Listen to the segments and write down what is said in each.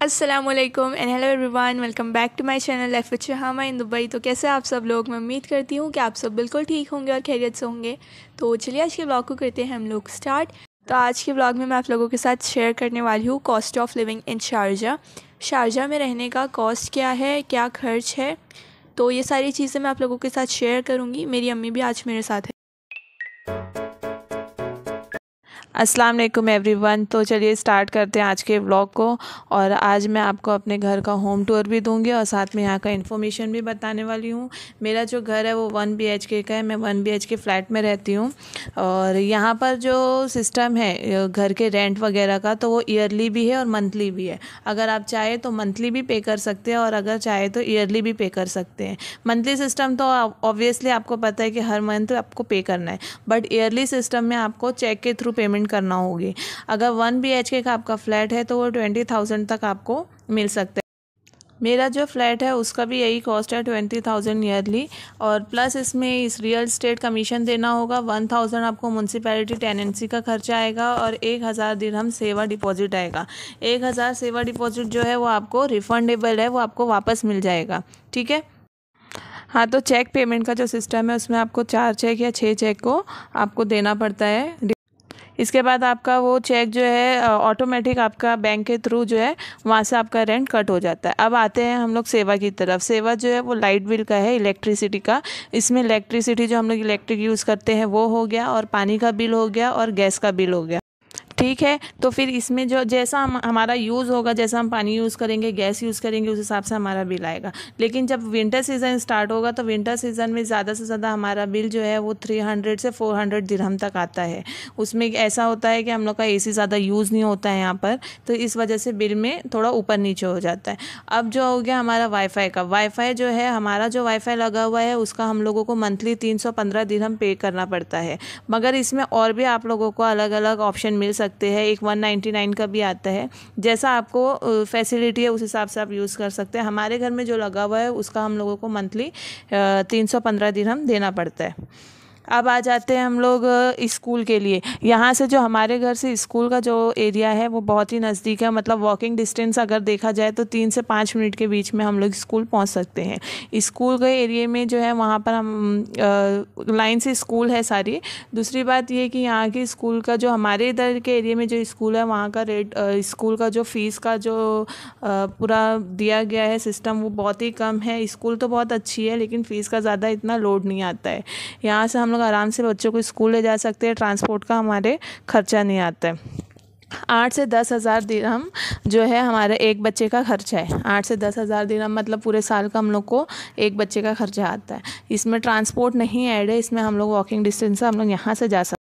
अस्सलामुअलैकुम and hello everyone, welcome back to my channel life with Shahama in Dubai. तो कैसे आप सब लोग? मैं उम्मीद करती हूँ कि आप सब बिल्कुल ठीक होंगे और खैरियत से होंगे। तो चलिए आज के ब्लॉग को करते हैं हम लोग स्टार्ट। तो आज के ब्लॉग में मैं आप लोगों के साथ शेयर करने वाली हूँ cost of living in Sharjah में रहने का कॉस्ट क्या है, क्या खर्च है। तो ये सारी चीज़ें मैं आप लोगों के साथ शेयर करूँगी। मेरी अम्मी भी आज मेरे साथ है। अस्सलाम वालेकुम एवरीवन। तो चलिए स्टार्ट करते हैं आज के व्लॉग को। और आज मैं आपको अपने घर का होम टूर भी दूंगी और साथ में यहाँ का इन्फॉर्मेशन भी बताने वाली हूँ। मेरा जो घर है वो 1 BHK का है। मैं 1 BHK फ्लैट में रहती हूँ। और यहाँ पर जो सिस्टम है घर के रेंट वगैरह का, तो वो ईयरली भी है और मंथली भी है। अगर आप चाहे तो मंथली भी पे कर सकते हैं और अगर चाहे तो ईयरली भी पे कर सकते हैं। मंथली सिस्टम तो ऑब्वियसली आपको पता है कि हर मंथ आपको पे करना है, बट ईयरली सिस्टम में आपको चेक के थ्रू पेमेंट करना होगी। अगर 1 BHK का आपका फ्लैट है तो वो 20,000 तक आपको मिल सकता है। मेरा जो फ्लैट है उसका भी यही कॉस्ट है 20,000 ईयरली। और प्लस इसमें इस रियल एस्टेट कमीशन देना होगा। 1,000 आपको म्यूनसिपैलिटी टेनेंसी का खर्चा आएगा और 1,000 दिरहम सेवा डिपॉजिट आएगा। 1,000 सेवा डिपॉजिट जो है वो आपको रिफंडेबल है, वो आपको वापस मिल जाएगा। ठीक है। हाँ, तो चेक पेमेंट का जो सिस्टम है उसमें आपको 4 चेक या 6 चेक को आपको देना पड़ता है। इसके बाद आपका वो चेक जो है ऑटोमेटिक आपका बैंक के थ्रू जो है वहाँ से आपका रेंट कट हो जाता है। अब आते हैं हम लोग सेवा की तरफ। सेवा जो है वो लाइट बिल का है, इलेक्ट्रिसिटी का। इसमें इलेक्ट्रिसिटी जो हम लोग इलेक्ट्रिक यूज़ करते हैं वो हो गया, और पानी का बिल हो गया, और गैस का बिल हो गया। ठीक है। तो फिर इसमें जो जैसा हमारा यूज़ होगा, जैसा हम पानी यूज़ करेंगे, गैस यूज़ करेंगे, उस हिसाब से हमारा बिल आएगा। लेकिन जब विंटर सीज़न स्टार्ट होगा तो विंटर सीज़न में ज़्यादा से ज़्यादा हमारा बिल जो है वो 300 से 400 दिरहम तक आता है। उसमें ऐसा होता है कि हम लोग का AC ज़्यादा यूज़ नहीं होता है यहाँ पर, तो इस वजह से बिल में थोड़ा ऊपर नीचे हो जाता है। अब जो हो गया हमारा वाईफाई का। वाईफाई जो है, हमारा जो वाईफाई लगा हुआ है उसका हम लोगों को मंथली 315 दिरहम पे करना पड़ता है। मगर इसमें और भी आप लोगों को अलग अलग ऑप्शन मिल सकते हैं। एक 199 का भी आता है। जैसा आपको फैसिलिटी है उस हिसाब से आप यूज़ कर सकते हैं। हमारे घर में जो लगा हुआ है उसका हम लोगों को मंथली 315 दिरहम देना पड़ता है। अब आ जाते हैं हम लोग स्कूल के लिए। यहाँ से जो हमारे घर से स्कूल का जो एरिया है वो बहुत ही नज़दीक है। मतलब वॉकिंग डिस्टेंस अगर देखा जाए तो 3 से 5 मिनट के बीच में हम लोग स्कूल पहुँच सकते हैं। स्कूल के एरिया में जो है वहाँ पर हम लाइन से स्कूल है सारी। दूसरी बात ये कि यहाँ की स्कूल का जो हमारे इधर के एरिया में जो स्कूल है वहाँ का रेट, स्कूल का जो फ़ीस का जो पूरा दिया गया है सिस्टम वो बहुत ही कम है। स्कूल तो बहुत अच्छी है लेकिन फ़ीस का ज़्यादा इतना लोड नहीं आता है। यहाँ से हम लोग आराम से बच्चों को स्कूल ले जा सकते हैं। ट्रांसपोर्ट का हमारे खर्चा नहीं आता है। 8 से 10,000 दिरहम जो है हमारे एक बच्चे का खर्चा है। 8 से 10,000 दिरहम मतलब पूरे साल का हम लोग को एक बच्चे का खर्चा आता है। इसमें ट्रांसपोर्ट नहीं ऐड है। इसमें हम लोग वॉकिंग डिस्टेंस से हम लोग यहाँ से जा सकते हैं।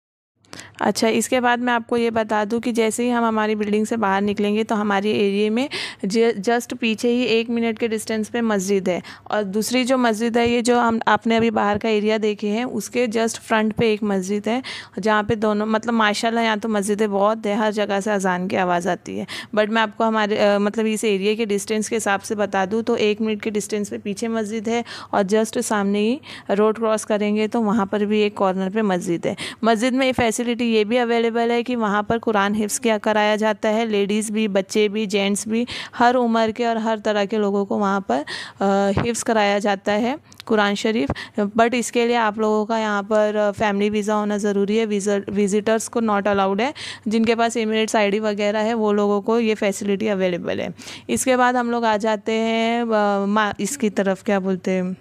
अच्छा, इसके बाद मैं आपको ये बता दूं कि जैसे ही हम हमारी बिल्डिंग से बाहर निकलेंगे तो हमारे एरिया में जस्ट पीछे ही 1 मिनट के डिस्टेंस पे मस्जिद है। और दूसरी जो मस्जिद है, ये जो हम आपने अभी बाहर का एरिया देखे हैं उसके जस्ट फ्रंट पे एक मस्जिद है, जहाँ पे दोनों मतलब माशाल्लाह यहाँ तो मस्जिदें बहुत है, हर जगह से अजान की आवाज़ आती है। बट मैं आपको हमारे मतलब इस एरिया के डिस्टेंस के हिसाब से बता दूँ तो 1 मिनट के डिस्टेंस पे पीछे मस्जिद है, और जस्ट सामने ही रोड क्रॉस करेंगे तो वहाँ पर भी एक कॉर्नर पे मस्जिद है। मस्जिद में ये फैसिलिटी ये भी अवेलेबल है कि वहाँ पर कुरान हिफ्ज़ किया कराया जाता है। लेडीज़ भी, बच्चे भी, जेंट्स भी, हर उम्र के और हर तरह के लोगों को वहाँ पर हिफ्ज़ कराया जाता है कुरान शरीफ। बट इसके लिए आप लोगों का यहाँ पर फैमिली वीज़ा होना ज़रूरी है। विज़िटर्स को नॉट अलाउड है। जिनके पास एमिरेट्स ID वगैरह है वो लोगों को ये फैसिलिटी अवेलेबल है। इसके बाद हम लोग आ जाते हैं इसकी तरफ, क्या बोलते हैं,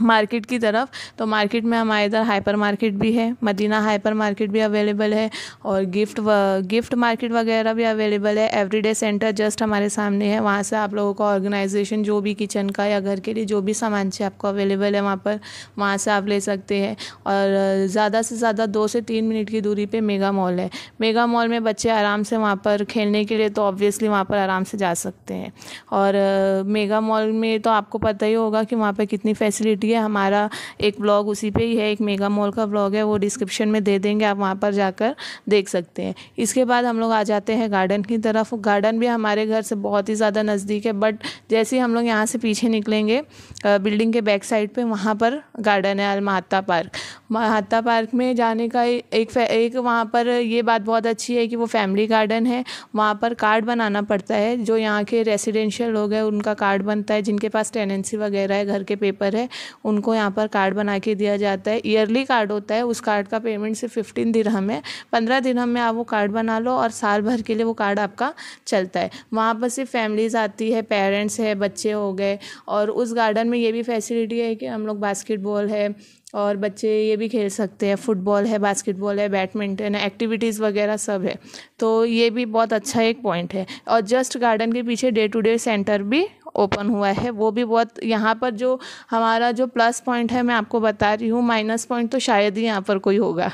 मार्केट की तरफ। तो मार्केट में हमारे इधर हाइपर मार्केट भी है, मदीना हाइपर मार्केट भी अवेलेबल है, और गिफ्ट मार्केट वगैरह भी अवेलेबल है। एवरीडे सेंटर जस्ट हमारे सामने है। वहाँ से आप लोगों का ऑर्गेनाइजेशन जो भी किचन का या घर के लिए जो भी सामान चाहिए आपको अवेलेबल है वहाँ से आप ले सकते हैं। और ज़्यादा से ज़्यादा 2 से 3 मिनट की दूरी पे मेगा मॉल है। मेगा मॉल में बच्चे आराम से वहाँ पर खेलने के लिए तो ऑब्वियसली वहाँ पर आराम से जा सकते हैं। और मेगा मॉल में तो आपको पता ही होगा कि वहाँ पर कितनी फैसिलिटी फैसिलिटी है। हमारा एक ब्लॉग उसी पे ही है, एक मेगा मॉल का ब्लॉग है, वो डिस्क्रिप्शन में दे देंगे, आप वहाँ पर जाकर देख सकते हैं। इसके बाद हम लोग आ जाते हैं गार्डन की तरफ। गार्डन भी हमारे घर से बहुत ही ज़्यादा नज़दीक है, बट जैसे ही हम लोग यहाँ से पीछे निकलेंगे बिल्डिंग के बैक साइड पे, वहाँ पर गार्डन है अलमाहत्ता पार्क। महात्ता पार्क में जाने का एक वहाँ पर ये बात बहुत अच्छी है कि वो फैमिली गार्डन है। वहाँ पर कार्ड बनाना पड़ता है, जो यहाँ के रेसिडेंशियल लोग हैं उनका कार्ड बनता है, जिनके पास टेनेंसी वगैरह है, घर के पेपर है, उनको यहाँ पर कार्ड बना के दिया जाता है। ईयरली कार्ड होता है, उस कार्ड का पेमेंट सिर्फ 15 दिरहम है। 15 दिरहम में आप वो कार्ड बना लो और साल भर के लिए वो कार्ड आपका चलता है। वहाँ पर सिर्फ फैमिलीज़ आती है, पेरेंट्स है, बच्चे हो गए। और उस गार्डन में ये भी फैसिलिटी है कि हम लोग बास्केटबॉल है और बच्चे ये भी खेल सकते हैं, फुटबॉल है, बास्केटबॉल है, बैडमिंटन है, एक्टिविटीज़ वगैरह सब है। तो ये भी बहुत अच्छा एक पॉइंट है। और जस्ट गार्डन के पीछे डे टू डे सेंटर भी ओपन हुआ है, वो भी बहुत, यहाँ पर जो हमारा जो प्लस पॉइंट है मैं आपको बता रही हूँ, माइनस पॉइंट तो शायद ही यहाँ पर कोई होगा।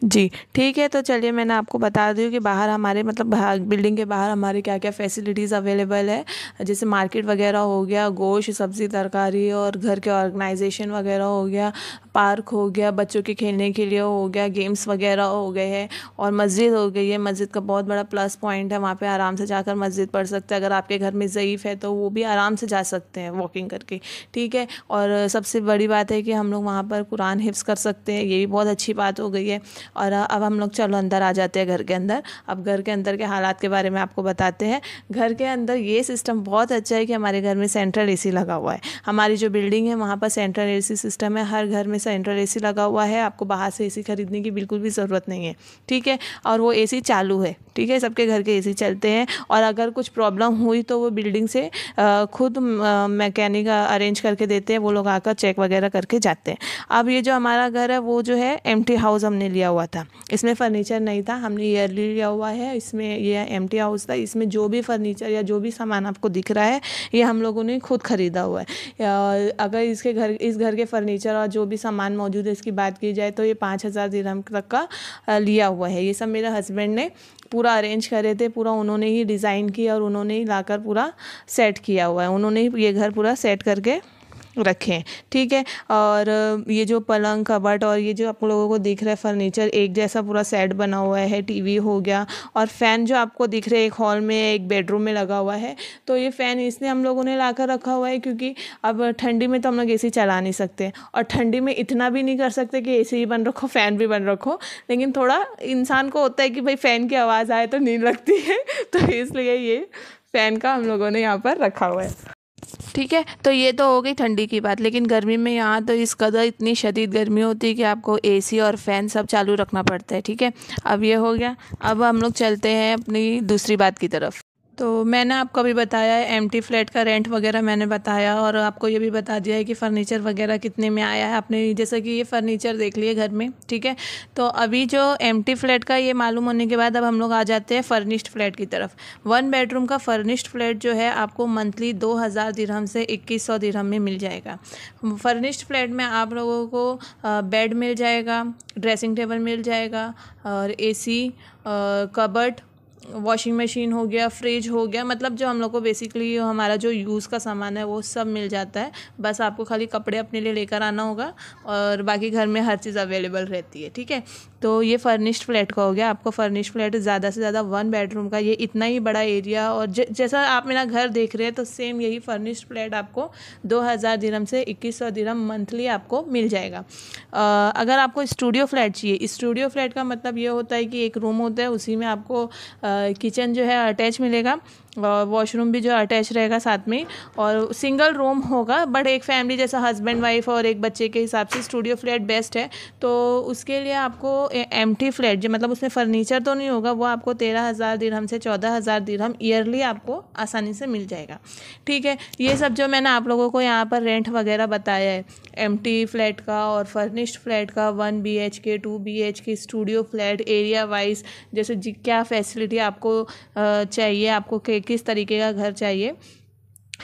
जी ठीक है, तो चलिए मैंने आपको बता दी कि बाहर हमारे मतलब बिल्डिंग के बाहर हमारे क्या क्या फैसिलिटीज़ अवेलेबल है। जैसे मार्केट वगैरह हो गया, गोश्त, सब्ज़ी, तरकारी, और घर के ऑर्गेनाइजेशन वगैरह हो गया, पार्क हो गया, बच्चों के खेलने के लिए हो गया, गेम्स वगैरह हो गए हैं, और मस्जिद हो गई है। मस्जिद का बहुत बड़ा प्लस पॉइंट है, वहाँ पे आराम से जाकर मस्जिद पढ़ सकते हैं। अगर आपके घर में ज़ईफ़ है तो वो भी आराम से जा सकते हैं वॉकिंग करके, ठीक है। और सबसे बड़ी बात है कि हम लोग वहाँ पर कुरान हिफ्ज़ कर सकते हैं, ये भी बहुत अच्छी बात हो गई है। और अब हम लोग चलो अंदर आ जाते हैं घर के अंदर। अब घर के अंदर के हालात के बारे में आपको बताते हैं। घर के अंदर ये सिस्टम बहुत अच्छा है कि हमारे घर में सेंट्रल एसी लगा हुआ है। हमारी जो बिल्डिंग है वहाँ पर सेंट्रल एसी सिस्टम है, हर घर में सेंट्रल एसी लगा हुआ है। आपको बाहर से एसी खरीदने की बिल्कुल भी ज़रूरत नहीं है, ठीक है। और वो एसी चालू है, ठीक है, सबके घर के एसी चलते हैं। और अगर कुछ प्रॉब्लम हुई तो वो बिल्डिंग से खुद मैकेनिक अरेंज करके देते हैं, वो लोग आकर चेक वगैरह करके जाते हैं। अब ये जो हमारा घर है वो जो है एम्प्टी हाउस हमने लिया हुआ था, इसमें फर्नीचर नहीं था, हमने ईयरली लिया हुआ है। इसमें ये एम्प्टी हाउस था, इसमें जो भी फर्नीचर या जो भी सामान आपको दिख रहा है ये हम लोगों ने खुद ख़रीदा हुआ है। अगर इस घर के फर्नीचर और जो भी सामान मौजूद है इसकी बात की जाए तो ये 5000 दिरहम तक का लिया हुआ है। ये सब मेरे हस्बैंड ने पूरा अरेंज करे थे, पूरा उन्होंने ही डिज़ाइन किया और उन्होंने ही लाकर पूरा सेट किया हुआ है, उन्होंने ही ये घर पूरा सेट करके रखें, ठीक है। और ये जो पलंग, कबर्ड और ये जो आप लोगों को दिख रहा है फर्नीचर एक जैसा पूरा सेट बना हुआ है। टीवी हो गया और फ़ैन जो आपको दिख रहे हैं, एक हॉल में एक बेडरूम में लगा हुआ है। तो ये फ़ैन इसलिए हम लोगों ने लाकर रखा हुआ है क्योंकि अब ठंडी में तो हम लोग एसी चला नहीं सकते, और ठंडी में इतना भी नहीं कर सकते कि एसी ही बंद रखो, फ़ैन भी बंद रखो। लेकिन थोड़ा इंसान को होता है कि भाई फ़ैन की आवाज़ आए तो नींद लगती है, तो इसलिए ये फ़ैन का हम लोगों ने यहाँ पर रखा हुआ है, ठीक है। तो ये तो हो गई ठंडी की बात। लेकिन गर्मी में यहाँ तो इस कदर इतनी शदीद गर्मी होती है कि आपको एसी और फ़ैन सब चालू रखना पड़ता है, ठीक है। अब ये हो गया, अब हम लोग चलते हैं अपनी दूसरी बात की तरफ। तो मैंने आपको अभी बताया है एम्प्टी फ्लैट का रेंट वगैरह मैंने बताया, और आपको ये भी बता दिया है कि फ़र्नीचर वगैरह कितने में आया है। आपने जैसा कि ये फ़र्नीचर देख लिए घर में, ठीक है। तो अभी जो एम्प्टी फ्लैट का ये मालूम होने के बाद अब हम लोग आ जाते हैं फर्निश्ड फ्लैट की तरफ। 1 बेडरूम का फर्निश्ड फ्लैट जो है आपको मंथली 2000 दिरहम से 2100 दिरहम में मिल जाएगा। फर्निश्ड फ्लैट में आप लोगों को बेड मिल जाएगा, ड्रेसिंग टेबल मिल जाएगा, और एसी, कबर्ड, वॉशिंग मशीन हो गया, फ्रिज हो गया, मतलब जो हम लोग को बेसिकली हमारा जो यूज़ का सामान है वो सब मिल जाता है। बस आपको खाली कपड़े अपने लिए लेकर आना होगा और बाकी घर में हर चीज़ अवेलेबल रहती है, ठीक है। तो ये फर्निश्ड फ्लैट का हो गया। आपको फर्निश्ड फ्लैट ज़्यादा से ज़्यादा 1 बेडरूम का, ये इतना ही बड़ा एरिया, और जैसा आप मेरा घर देख रहे हैं तो सेम यही फर्निश्ड फ्लैट आपको 2000 दिरहम से 2100 दिरहम मंथली आपको मिल जाएगा। अगर आपको स्टूडियो फ्लैट चाहिए, स्टूडियो फ्लैट का मतलब ये होता है कि एक रूम होता है, उसी में आपको किचन जो है अटैच मिलेगा, वॉशरूम भी जो अटैच रहेगा साथ में, और सिंगल रूम होगा। बट एक फैमिली जैसा हस्बैंड वाइफ और एक बच्चे के हिसाब से स्टूडियो फ्लैट बेस्ट है। तो उसके लिए आपको एम्प्टी फ्लैट जो मतलब उसमें फर्नीचर तो नहीं होगा, वो आपको 13000 दिरहम से 14000 दिरहम ईयरली आपको आसानी से मिल जाएगा, ठीक है। ये सब जो मैंने आप लोगों को यहाँ पर रेंट वगैरह बताया है एम्प्टी फ्लैट का और फर्निश्ड फ्लैट का, 1 BHK 2 BHK studio flat, area wise जैसे क्या फैसिलिटी आपको चाहिए, आपको किस तरीके का घर चाहिए,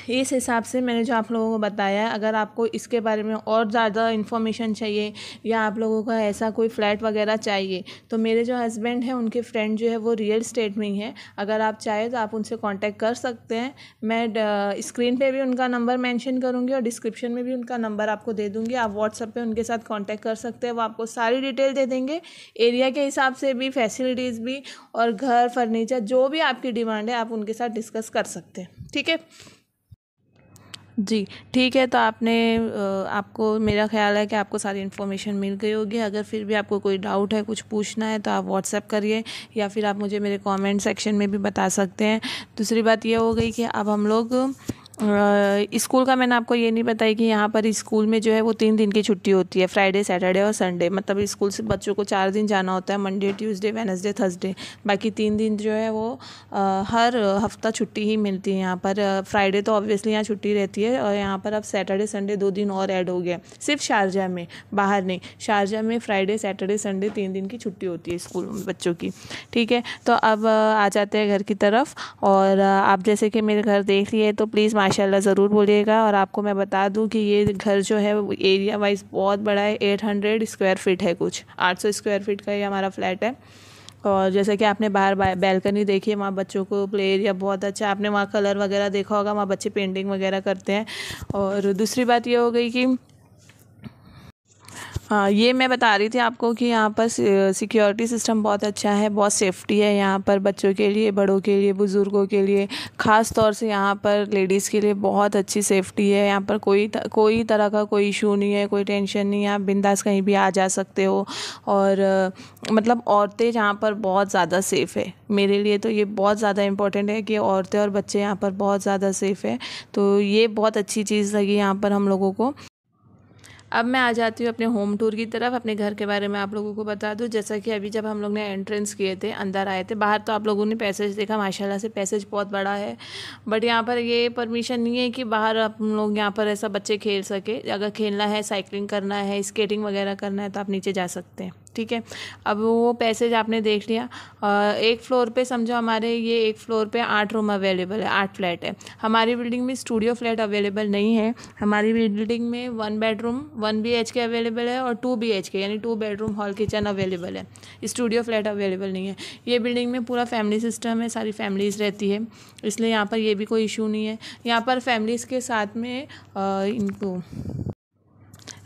इस हिसाब से मैंने जो आप लोगों को बताया है। अगर आपको इसके बारे में और ज़्यादा इन्फॉर्मेशन चाहिए या आप लोगों को ऐसा कोई फ्लैट वगैरह चाहिए, तो मेरे जो हस्बैंड हैं उनके फ्रेंड जो है वो रियल स्टेट में ही है। अगर आप चाहें तो आप उनसे कांटेक्ट कर सकते हैं। मैं स्क्रीन पे भी उनका नंबर मेंशन करूँगी और डिस्क्रिप्शन में भी उनका नंबर आपको दे दूँगी। आप व्हाट्सएप पे उनके साथ कांटेक्ट कर सकते हैं, वो आपको सारी डिटेल दे देंगे, एरिया के हिसाब से भी, फैसिलिटीज़ भी, और घर, फर्नीचर, जो भी आपकी डिमांड है आप उनके साथ डिस्कस कर सकते हैं। ठीक है जी, ठीक है। तो आपको, मेरा ख़्याल है कि आपको सारी इन्फॉर्मेशन मिल गई होगी। अगर फिर भी आपको कोई डाउट है, कुछ पूछना है, तो आप व्हाट्सएप करिए या फिर आप मुझे मेरे कमेंट सेक्शन में भी बता सकते हैं। दूसरी बात ये हो गई कि अब हम लोग स्कूल का मैंने आपको ये नहीं बताया कि यहाँ पर स्कूल में जो है वो 3 दिन की छुट्टी होती है, फ्राइडे, सैटरडे और संडे। मतलब स्कूल से बच्चों को 4 दिन जाना होता है, मंडे, ट्यूसडे, वेडनेसडे, थर्सडे। बाकी 3 दिन जो है वो हर हफ्ता छुट्टी ही मिलती है यहाँ पर। फ्राइडे तो ऑब्वियसली यहाँ छुट्टी रहती है, और यहाँ पर अब सैटरडे संडे 2 दिन और ऐड हो गया, सिर्फ शारजाह में, बाहर नहीं। शारजाह में फ्राइडे, सैटरडे, संडे 3 दिन की छुट्टी होती है स्कूल में बच्चों की। ठीक है, तो अब आ जाते हैं घर की तरफ। और आप जैसे कि मेरे घर देख लिए, तो प्लीज़ माशाल्लाह ज़रूर बोलिएगा। और आपको मैं बता दूं कि ये घर जो है एरिया वाइज बहुत बड़ा है, 800 स्क्वायर फीट है, कुछ 800 स्क्वायर फीट का ये हमारा फ्लैट है। और जैसे कि आपने बाहर बैल्कनी देखी है, वहाँ बच्चों को प्ले एरिया बहुत अच्छा है। आपने वहाँ कलर वगैरह देखा होगा, वहाँ बच्चे पेंटिंग वगैरह करते हैं। और दूसरी बात ये हो गई कि हाँ, ये मैं बता रही थी आपको कि यहाँ पर सिक्योरिटी सिस्टम बहुत अच्छा है, बहुत सेफ्टी है यहाँ पर, बच्चों के लिए, बड़ों के लिए, बुज़ुर्गों के लिए। ख़ास तौर से यहाँ पर लेडीज़ के लिए बहुत अच्छी सेफ्टी है। यहाँ पर कोई तरह का कोई इशू नहीं है, कोई टेंशन नहीं है। आप बिंदास कहीं भी आ जा सकते हो। और मतलब औरतें यहाँ पर बहुत ज़्यादा सेफ़ है। मेरे लिए तो ये बहुत ज़्यादा इम्पोर्टेंट है कि औरतें और बच्चे यहाँ पर बहुत ज़्यादा सेफ़ है। तो ये बहुत अच्छी चीज़ लगी यहाँ पर हम लोगों को। अब मैं आ जाती हूँ अपने होम टूर की तरफ। अपने घर के बारे में आप लोगों को बता दूँ, जैसा कि अभी जब हम लोग ने एंट्रेंस किए थे, अंदर आए थे, बाहर तो आप लोगों ने पैसेज देखा, माशाल्लाह से पैसेज बहुत बड़ा है। बट यहाँ पर ये परमिशन नहीं है कि बाहर हम लोग यहाँ पर ऐसा बच्चे खेल सके। अगर खेलना है, साइकिलिंग करना है, स्केटिंग वगैरह करना है, तो आप नीचे जा सकते हैं। ठीक है, अब वो पैसेज आपने देख लिया। एक फ्लोर पे समझो हमारे ये एक फ्लोर पे 8 रूम अवेलेबल है, 8 फ्लैट है। हमारी बिल्डिंग में स्टूडियो फ्लैट अवेलेबल नहीं है। हमारी बिल्डिंग में 1 बेडरूम 1 BHK अवेलेबल है, और 2 BHK यानी 2 बेडरूम हॉल किचन अवेलेबल है। स्टूडियो फ्लैट अवेलेबल नहीं है। ये बिल्डिंग में पूरा फैमिली सिस्टम है, सारी फैमिलीज़ रहती है, इसलिए यहाँ पर ये भी कोई इशू नहीं है। यहाँ पर फैमिलीज़ के साथ में इनको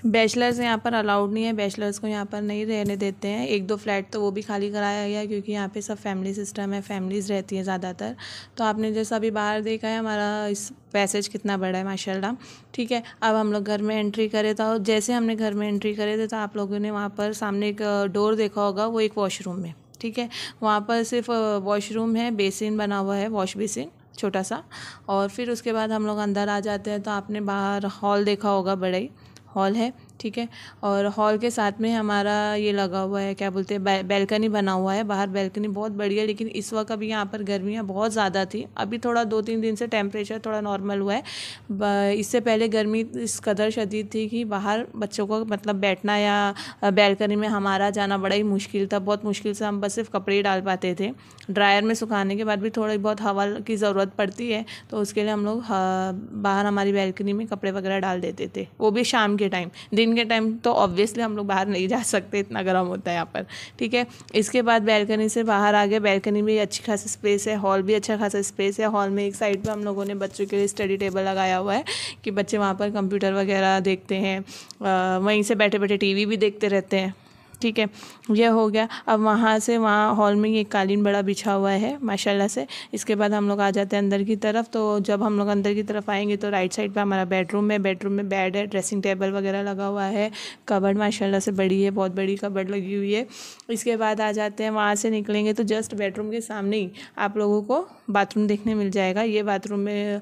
बैचलर्स यहाँ पर अलाउड नहीं है, बैचलर्स को यहाँ पर नहीं रहने देते हैं। 1-2 फ्लैट तो वो भी खाली कराया गया है, क्योंकि यहाँ पे सब फैमिली सिस्टम है, फैमिलीज़ रहती हैं ज़्यादातर। तो आपने जैसा अभी बाहर देखा है हमारा इस पैसेज कितना बड़ा है माशाल्लाह। ठीक है, अब हम लोग घर में एंट्री करे, तो जैसे हमने घर में एंट्री करे थे, तो आप लोगों ने वहाँ पर सामने एक डोर देखा होगा, वो एक वॉशरूम है। ठीक है, वहाँ पर सिर्फ वॉशरूम है, बेसिन बना हुआ है, वॉश बेसिन छोटा सा। और फिर उसके बाद हम लोग अंदर आ जाते हैं, तो आपने बाहर हॉल देखा होगा, बड़ा ही हॉल है। ठीक है, और हॉल के साथ में हमारा ये लगा हुआ है, क्या बोलते हैं, बैल्कनी बना हुआ है। बाहर बैल्कनी बहुत बड़ी है, लेकिन इस वक्त अभी यहाँ पर गर्मियाँ बहुत ज़्यादा थी। अभी थोड़ा 2-3 दिन से टेम्परेचर थोड़ा नॉर्मल हुआ है। इससे पहले गर्मी इस कदर शदीद थी कि बाहर बच्चों को मतलब बैठना या बैल्कनी में हमारा जाना बड़ा ही मुश्किल था। बहुत मुश्किल से हम बस सिर्फ कपड़े ही डाल पाते थे। ड्रायर में सुखाने के बाद भी थोड़ी बहुत हवा की ज़रूरत पड़ती है, तो उसके लिए हम लोग बाहर हमारी बैल्कनी में कपड़े वगैरह डाल देते थे, वो भी शाम के टाइम। दिन के टाइम तो ऑब्वियसली हम लोग बाहर नहीं जा सकते, इतना गर्म होता है यहाँ पर। ठीक है, इसके बाद बैल्कनी से बाहर आ गए। बैल्कनी में अच्छी खासी स्पेस है, हॉल भी अच्छा खासा स्पेस है। हॉल में एक साइड पे हम लोगों ने बच्चों के लिए स्टडी टेबल लगाया हुआ है कि बच्चे वहाँ पर कंप्यूटर वगैरह देखते हैं, वहीं से बैठे बैठे टीवी भी देखते रहते हैं। ठीक है, यह हो गया। अब वहाँ से वहाँ हॉल में एक कालीन बड़ा बिछा हुआ है माशाल्लाह से। इसके बाद हम लोग आ जाते हैं अंदर की तरफ। तो जब हम लोग अंदर की तरफ आएंगे, तो राइट साइड पे हमारा बेडरूम है। बेडरूम में बेड है, ड्रेसिंग टेबल वगैरह लगा हुआ है, कबर्ड माशाल्लाह से बड़ी है, बहुत बड़ी कबर्ड लगी हुई है। इसके बाद आ जाते हैं, वहाँ से निकलेंगे तो जस्ट बेडरूम के सामने ही आप लोगों को बाथरूम देखने मिल जाएगा। ये बाथरूम में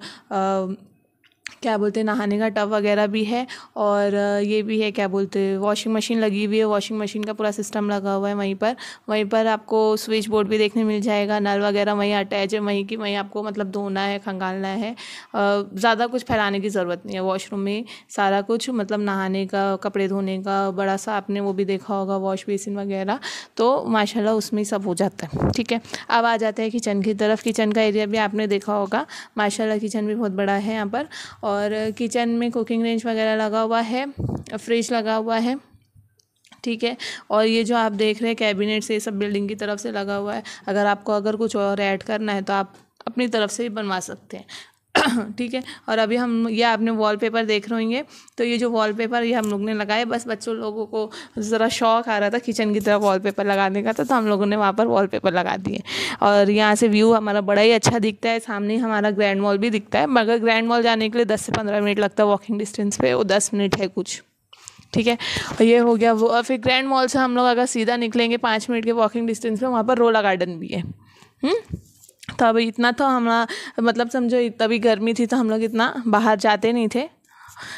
क्या बोलते हैं नहाने का टब वगैरह भी है, और ये भी है क्या बोलते हैं वॉशिंग मशीन लगी हुई है, वॉशिंग मशीन का पूरा सिस्टम लगा हुआ है वहीं पर आपको स्विच बोर्ड भी देखने मिल जाएगा, नल वगैरह वहीं अटैच है, वहीं की वहीं आपको मतलब धोना है, खंगालना है। ज़्यादा कुछ फैलाने की ज़रूरत नहीं है, वॉशरूम में सारा कुछ मतलब नहाने का, कपड़े धोने का बड़ा सा आपने वो भी देखा होगा वॉश बेसिन वगैरह, तो माशाल्लाह उसमें सब हो जाता है। ठीक है, अब आ जाते हैं किचन की तरफ। किचन का एरिया भी आपने देखा होगा, माशाल्लाह किचन भी बहुत बड़ा है यहाँ पर, और किचन में कुकिंग रेंज वगैरह लगा हुआ है, फ्रिज लगा हुआ है। ठीक है, और ये जो आप देख रहे हैं कैबिनेट से, ये सब बिल्डिंग की तरफ से लगा हुआ है। अगर कुछ और ऐड करना है तो आप अपनी तरफ से भी बनवा सकते हैं। ठीक है, और अभी हम ये आपने वॉलपेपर देख रहे होंगे, तो ये जो वॉलपेपर ये हम लोग ने लगाए, बस बच्चों लोगों को ज़रा शौक आ रहा था किचन की तरफ वॉलपेपर लगाने का, तो हम लोगों ने वहाँ पर वॉलपेपर लगा दिए। और यहाँ से व्यू हमारा बड़ा ही अच्छा दिखता है, सामने हमारा ग्रैंड मॉल भी दिखता है, मगर ग्रैंड मॉल जाने के लिए 10 से 15 मिनट लगता है वॉकिंग डिस्टेंस पे, वो 10 मिनट है कुछ। ठीक है, और ये हो गया वो। और फिर ग्रैंड मॉल से हम लोग अगर सीधा निकलेंगे 5 मिनट के वॉकिंग डिस्टेंस पे, वहाँ पर रोला गार्डन भी है। तो अभी इतना तो हमारा मतलब समझो, तभी गर्मी थी तो हम लोग इतना बाहर जाते नहीं थे,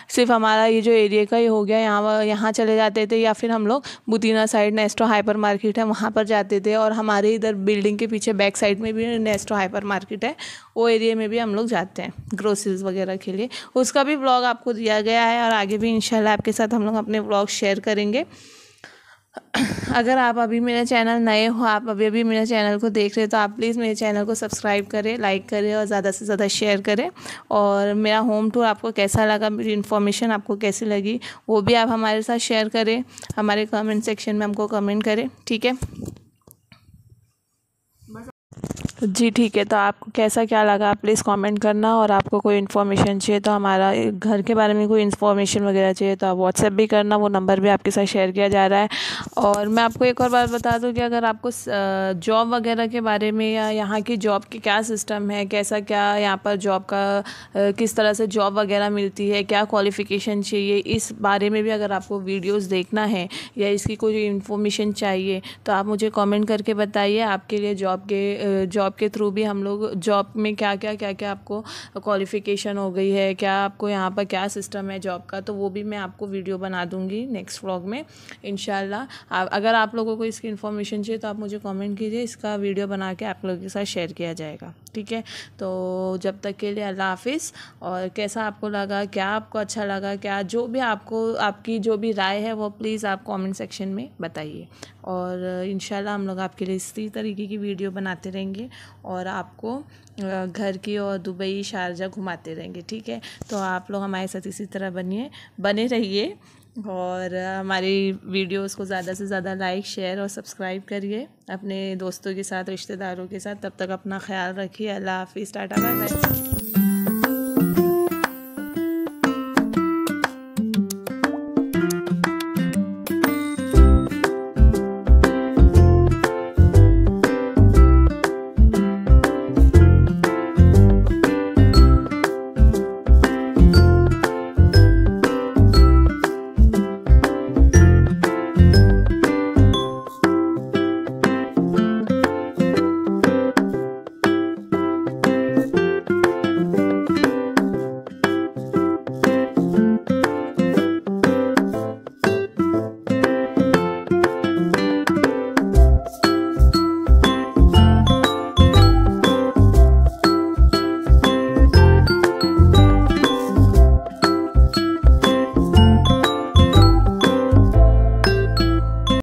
सिर्फ हमारा ये जो एरिया का ही हो गया, यहाँ चले जाते थे, या फिर हम लोग बुतीना साइड नेस्टो हाइपर मार्केट है वहाँ पर जाते थे, और हमारे इधर बिल्डिंग के पीछे बैक साइड में भी नेस्टो हाइपर मार्केट है, वो एरिया में भी हम लोग जाते हैं ग्रोसरीज वगैरह के लिए। उसका भी व्लॉग आपको दिया गया है, और आगे भी इंशाल्लाह आपके साथ हम लोग अपने व्लॉग शेयर करेंगे। अगर आप अभी मेरे चैनल नए हो, आप अभी मेरे चैनल को देख रहे हो, तो आप प्लीज़ मेरे चैनल को सब्सक्राइब करें, लाइक करें और ज़्यादा से ज़्यादा शेयर करें। और मेरा होम टूर आपको कैसा लगा, मेरी इन्फॉर्मेशन आपको कैसी लगी, वो भी आप हमारे साथ शेयर करें, हमारे कमेंट सेक्शन में हमको कमेंट करें। ठीक है जी, ठीक है, तो आपको कैसा क्या लगा आप प्लीज़ कमेंट करना, और आपको कोई इन्फॉर्मेशन चाहिए तो हमारा घर के बारे में कोई इन्फॉर्मेशन वगैरह चाहिए तो आप व्हाट्सएप भी करना, वो नंबर भी आपके साथ शेयर किया जा रहा है। और मैं आपको एक और बात बता दूं कि अगर आपको जॉब वगैरह के बारे में, या यहाँ की जॉब के क्या सिस्टम है, कैसा क्या यहाँ पर जॉब का किस तरह से जॉब वगैरह मिलती है, क्या क्वालिफ़िकेशन चाहिए, इस बारे में भी अगर आपको वीडियोज़ देखना है या इसकी कोई इन्फॉर्मेशन चाहिए तो आप मुझे कमेंट करके बताइए। आपके लिए जॉब के थ्रू भी हम लोग जॉब में क्या क्या आपको क्वालिफ़िकेशन हो गई है, क्या आपको यहाँ पर क्या सिस्टम है जॉब का, तो वो भी मैं आपको वीडियो बना दूँगी नेक्स्ट व्लॉग में इंशाल्लाह। अगर आप लोगों को इसकी इन्फॉर्मेशन चाहिए तो आप मुझे कमेंट कीजिए, इसका वीडियो बना के आप लोगों के साथ शेयर किया जाएगा। ठीक है, तो जब तक के लिए अल्लाह हाफिज़। और कैसा आपको लगा, क्या आपको अच्छा लगा, क्या जो भी आपकी जो भी राय है वो प्लीज़ आप कमेंट सेक्शन में बताइए। और इंशाल्लाह हम लोग आपके लिए इसी तरीके की वीडियो बनाते रहेंगे और आपको घर की और दुबई, शारजा घुमाते रहेंगे। ठीक है, तो आप लोग हमारे साथ इसी तरह बने रहिए, और हमारी वीडियोस को ज़्यादा से ज़्यादा लाइक, शेयर और सब्सक्राइब करिए अपने दोस्तों के साथ, रिश्तेदारों के साथ। तब तक अपना ख्याल रखिए। अल्लाह हाफिज़, टाटा, बाय बाय।